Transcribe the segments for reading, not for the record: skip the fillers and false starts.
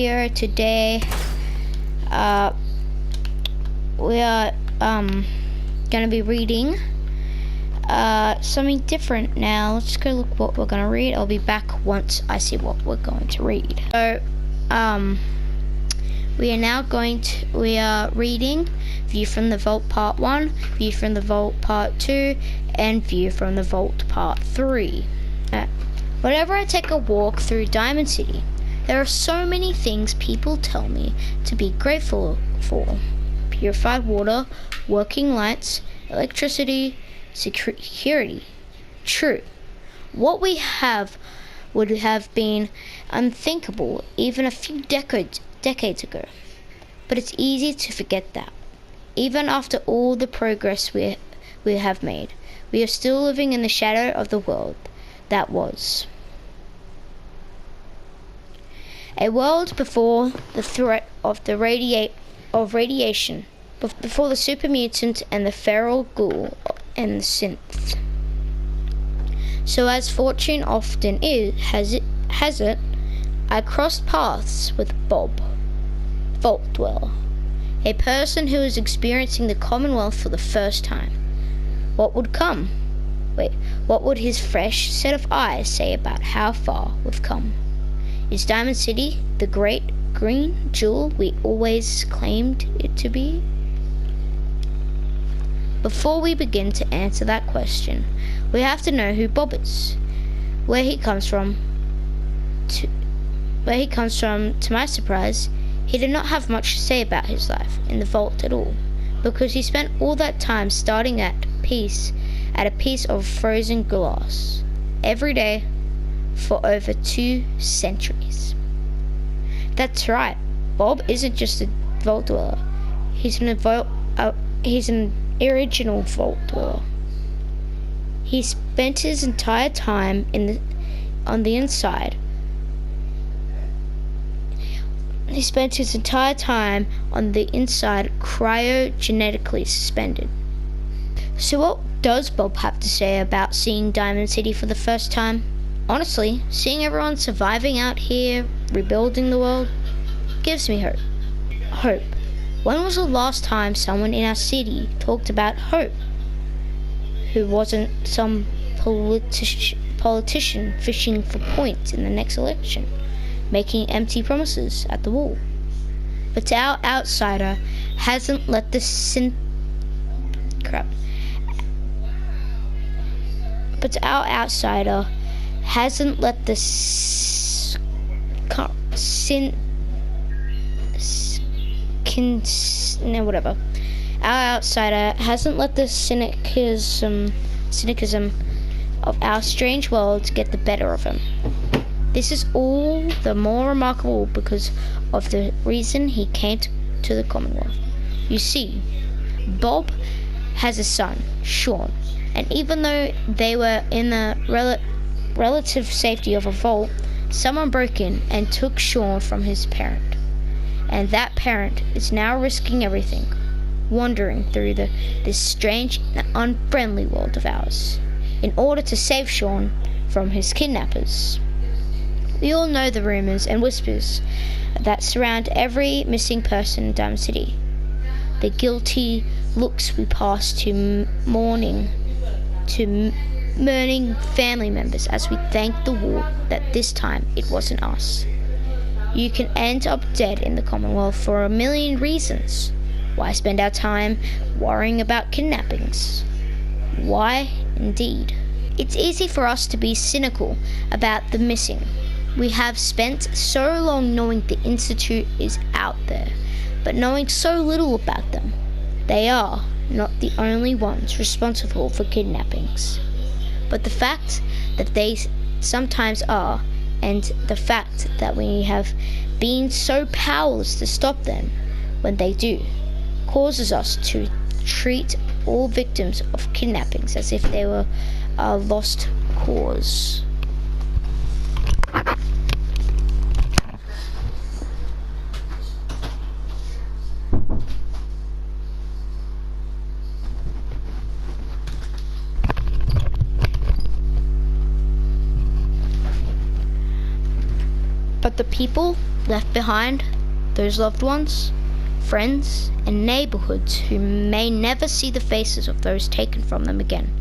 Here today we are gonna be reading something different now. Let's go look what we're gonna read. I'll be back once I see what we're going to read. So we are reading View from the Vault Part 1, View from the Vault Part 2, and View from the Vault Part 3. Whenever I take a walk through Diamond City, there are so many things people tell me to be grateful for. Purified water, working lights, electricity, security. True. What we have would have been unthinkable even a few decades ago. But it's easy to forget that. Even after all the progress we have made, we are still living in the shadow of the world that was. A world before the threat of radiation, before the super mutant and the feral ghoul and the synth. So as fortune often has it, I crossed paths with Bob, Vault Dweller, a person who is experiencing the Commonwealth for the first time. What would come? What would his fresh set of eyes say about how far we've come? Is Diamond City the great green jewel we always claimed it to be? Before we begin to answer that question, we have to know who Bob is, where he comes from. To my surprise, he did not have much to say about his life in the vault at all, because he spent all that time starting at a piece of frozen glass every day for over 2 centuries. That's right, Bob isn't just a vault dweller. He's an original vault dweller. He spent his entire time on the inside cryogenetically suspended. So what does Bob have to say about seeing Diamond City for the first time? Honestly, seeing everyone surviving out here, rebuilding the world, gives me hope. Hope. When was the last time someone in our city talked about hope? Who wasn't some politician fishing for points in the next election, making empty promises at the wall? But our outsider hasn't let the cynicism of our strange world get the better of him. This is all the more remarkable because of the reason he came to the Commonwealth. You see, Bob has a son, Sean, and even though they were in the relative safety of a vault, someone broke in and took Sean from his parent. And that parent is now risking everything, wandering through this strange and unfriendly world of ours, in order to save Sean from his kidnappers. We all know the rumors and whispers that surround every missing person in Diamond City. The guilty looks we pass to mourning family members as we thank the war that this time it wasn't us. You can end up dead in the Commonwealth for a million reasons. Why spend our time worrying about kidnappings? Why, indeed? It's easy for us to be cynical about the missing. We have spent so long knowing the Institute is out there, but knowing so little about them. They are not the only ones responsible for kidnappings. But the fact that they sometimes are, and the fact that we have been so powerless to stop them when they do, causes us to treat all victims of kidnappings as if they were a lost cause. But the people left behind, those loved ones, friends, and neighborhoods who may never see the faces of those taken from them again.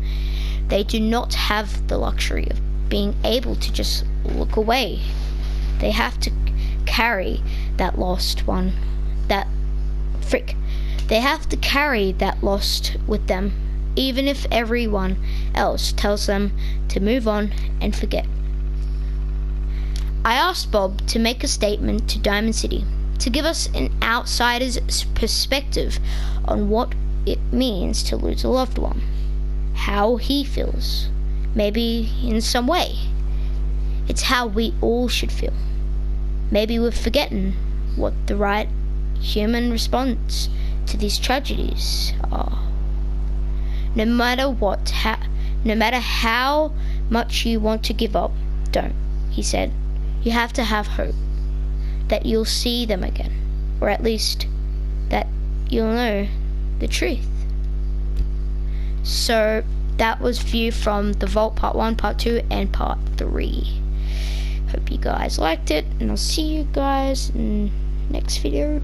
They do not have the luxury of being able to just look away. They have to carry that lost one, They have to carry that lost with them, even if everyone else tells them to move on and forget. I asked Bob to make a statement to Diamond City, to give us an outsider's perspective on what it means to lose a loved one, how he feels, maybe in some way. It's how we all should feel. Maybe we've forgotten what the right human response to these tragedies are. No matter how much you want to give up, don't, he said. You have to have hope that you'll see them again, or at least that you'll know the truth. So that was View from the Vault Part 1, Part 2, and Part 3. Hope you guys liked it, and I'll see you guys in the next video.